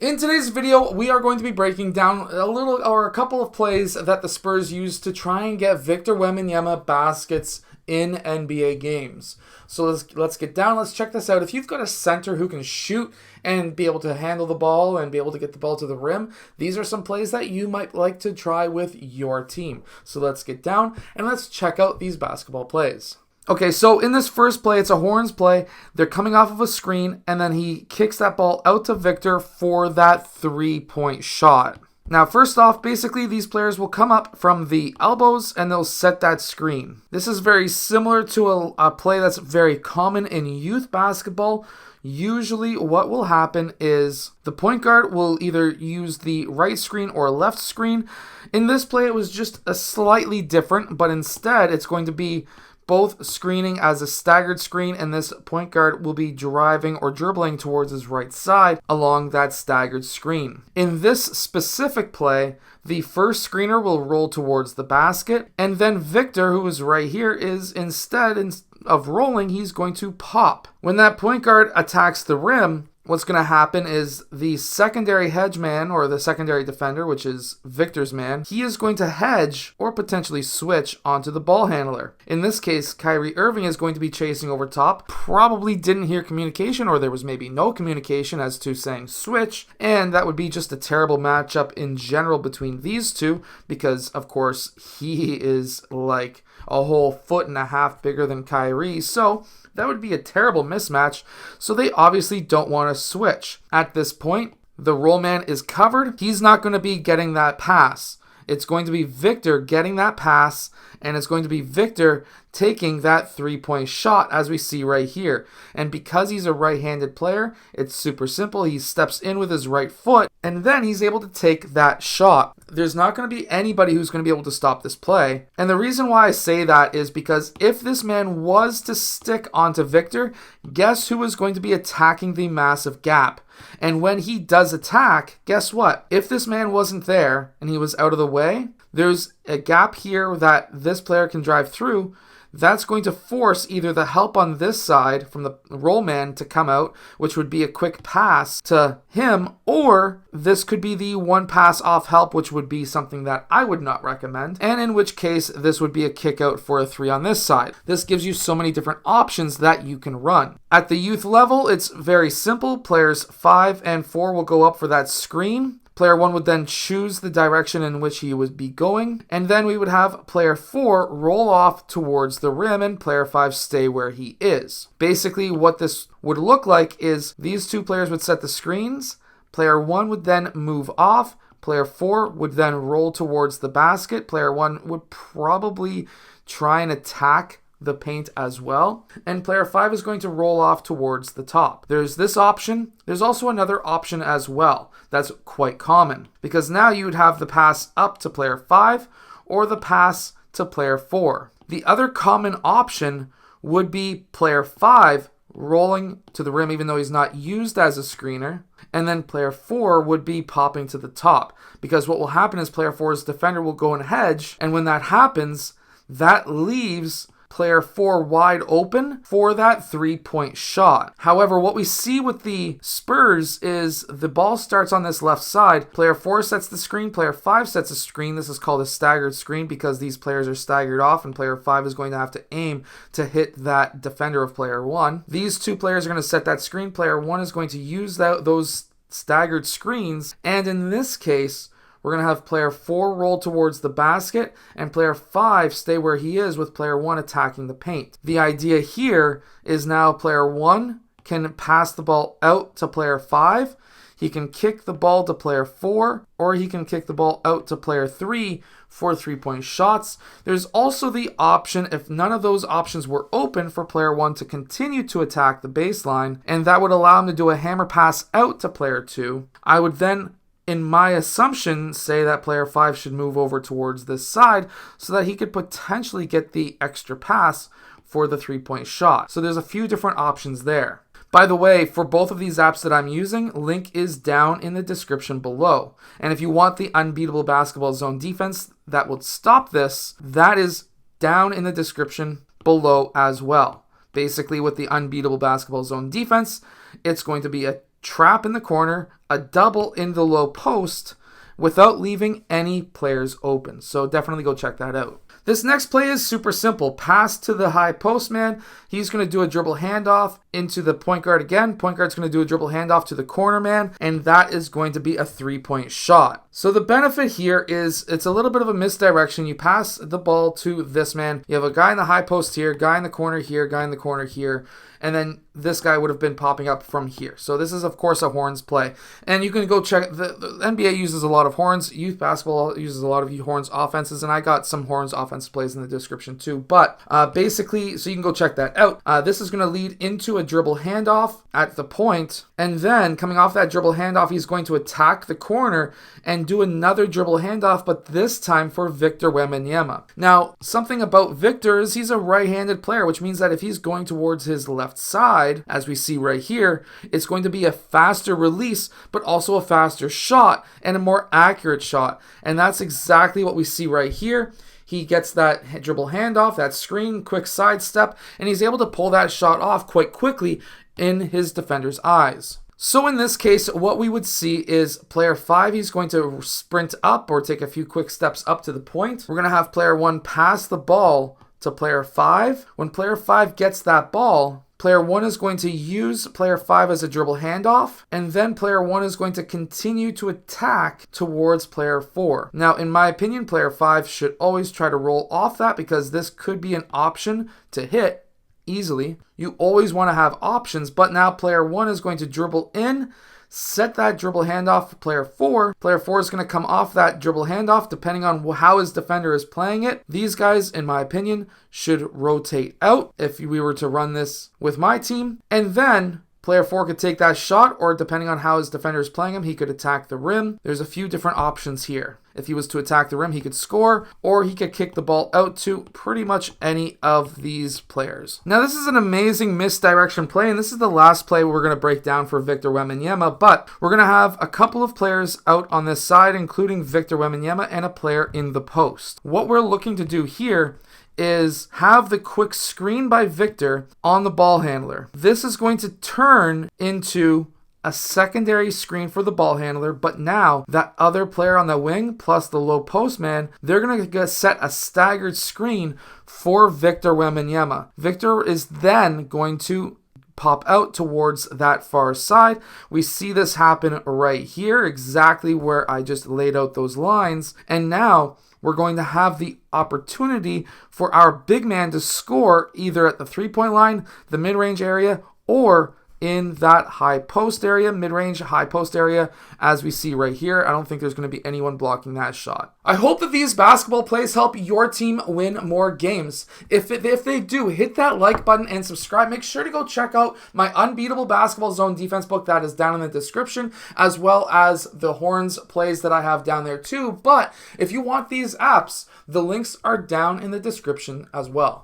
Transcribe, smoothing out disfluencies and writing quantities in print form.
In today's video, we are going to be breaking down a couple of plays that the Spurs used to try and get Victor Wembanyama baskets in NBA games. So let's get down, let's check this out. If you've got a center who can shoot and be able to handle the ball and be able to get the ball to the rim, these are some plays that you might like to try with your team. So let's get down and let's check out these basketball plays. Okay, so in this first play, it's a horns play. They're coming off of a screen, and then he kicks that ball out to Victor for that three-point shot. Now, first off, basically, these players will come up from the elbows, and they'll set that screen. This is very similar to a play that's very common in youth basketball. Usually what will happen is the point guard will either use the right screen or left screen. In this play, it was just a slightly different, but instead, it's going to be both screening as a staggered screen, and this point guard will be driving or dribbling towards his right side along that staggered screen. In this specific play, the first screener will roll towards the basket, and then Victor, who is right here, is instead of rolling, he's going to pop. When that point guard attacks the rim, what's going to happen is the secondary hedge man, or the secondary defender, which is Victor's man, he is going to hedge or potentially switch onto the ball handler. In this case, Kyrie Irving is going to be chasing over top. Probably didn't hear communication, or there was maybe no communication as to saying switch, and that would be just a terrible matchup in general between these two, because of course he is like a whole 1.5 feet bigger than Kyrie, so that would be a terrible mismatch, so they obviously don't want to switch. At this point, the roll man is covered. He's not going to be getting that pass. It's going to be Victor getting that pass, and it's going to be Victor taking that three-point shot, as we see right here. And because he's a right-handed player, it's super simple. He steps in with his right foot, and then he's able to take that shot. There's not going to be anybody who's going to be able to stop this play. And the reason why I say that is because if this man was to stick onto Victor, guess who is going to be attacking the massive gap? And when he does attack, guess what? If this man wasn't there and he was out of the way, there's a gap here that this player can drive through. That's going to force either the help on this side from the roll man to come out, which would be a quick pass to him, or this could be the one pass off help, which would be something that I would not recommend, and in which case this would be a kick out for a three on this side. This gives you so many different options that you can run. At the youth level, it's very simple. Players 5 and 4 will go up for that screen. Player 1 would then choose the direction in which he would be going, and then we would have player 4 roll off towards the rim and player 5 stay where he is. Basically, what this would look like is these two players would set the screens, player 1 would then move off, player 4 would then roll towards the basket, player 1 would probably try and attack the paint as well, and player 5 is going to roll off towards the top. There's this option. There's also another option as well that's quite common, because now you would have the pass up to player 5 or the pass to player 4. The other common option would be player 5 rolling to the rim even though he's not used as a screener, and then player 4 would be popping to the top, because what will happen is player 4's defender will go and hedge, and when that happens, that leaves player 4 wide open for that three-point shot. However, what we see with the Spurs is the ball starts on this left side. Player 4 sets the screen, player 5 sets a screen. This is called a staggered screen because these players are staggered off, and player 5 is going to have to aim to hit that defender of player 1. These two players are going to set that screen. Player 1 is going to use those staggered screens, and in this case, we're going to have player 4 roll towards the basket and player 5 stay where he is with player 1 attacking the paint. The idea here is now player 1 can pass the ball out to player 5. He can kick the ball to player 4, or he can kick the ball out to player 3 for three-point shots. There's also the option, if none of those options were open, for player 1 to continue to attack the baseline, and that would allow him to do a hammer pass out to player 2. I would then, in my assumption, say that player 5 should move over towards this side so that he could potentially get the extra pass for the three-point shot. So there's a few different options there. By the way, for both of these apps that I'm using, link is down in the description below. And if you want the unbeatable basketball zone defense that will stop this, that is down in the description below as well. Basically, with the unbeatable basketball zone defense, it's going to be a trap in the corner, a double in the low post without leaving any players open. So definitely go check that out. This next play is super simple. Pass to the high post man. He's going to do a dribble handoff into the point guard again. Point guard's going to do a dribble handoff to the corner man, and that is going to be a 3-point shot. So the benefit here is it's a little bit of a misdirection. You pass the ball to this man. You have a guy in the high post here, guy in the corner here, guy in the corner here, and then this guy would have been popping up from here. So this is, of course, a horns play. And you can go check, the NBA uses a lot of horns. Youth basketball uses a lot of horns offenses, and I got some horns offense plays in the description too. But basically, so you can go check that out. This is going to lead into a dribble handoff at the point, and then coming off that dribble handoff, he's going to attack the corner and do another dribble handoff, but this time for Victor Wembanyama. Now, something about Victor is he's a right-handed player, which means that if he's going towards his left side, as we see right here, it's going to be a faster release, but also a faster shot and a more accurate shot. And that's exactly what we see right here. He gets that dribble handoff, that screen, quick sidestep, and he's able to pull that shot off quite quickly in his defender's eyes. So in this case, what we would see is player 5, he's going to sprint up or take a few quick steps up to the point. We're going to have player 1 pass the ball to player 5. When player 5 gets that ball, player 1 is going to use player 5 as a dribble handoff, and then player 1 is going to continue to attack towards player 4. Now, in my opinion, player 5 should always try to roll off that because this could be an option to hit easily. You always want to have options, but now player 1 is going to dribble in, set that dribble handoff to player 4. Player 4 is going to come off that dribble handoff depending on how his defender is playing it. These guys, in my opinion, should rotate out if we were to run this with my team. And then player 4 could take that shot, or depending on how his defender is playing him, he could attack the rim. There's a few different options here. If he was to attack the rim, he could score, or he could kick the ball out to pretty much any of these players. Now, this is an amazing misdirection play, and this is the last play we're going to break down for Victor Wembanyama, but we're going to have a couple of players out on this side, including Victor Wembanyama and a player in the post. What we're looking to do here is have the quick screen by Victor on the ball handler. This is going to turn into a secondary screen for the ball handler, but now that other player on the wing plus the low post man, they're going to set a staggered screen for Victor Wembanyama. Victor is then going to pop out towards that far side. We see this happen right here, exactly where I just laid out those lines, and now we're going to have the opportunity for our big man to score either at the 3-point line, the mid-range area, or in that high post area, mid-range high post area, as we see right here. I don't think there's going to be anyone blocking that shot. I hope that these basketball plays help your team win more games. If they do, hit that like button and subscribe. Make sure to go check out my Unbeatable Basketball Zone defense book that is down in the description, as well as the horns plays that I have down there too. But if you want these apps, the links are down in the description as well.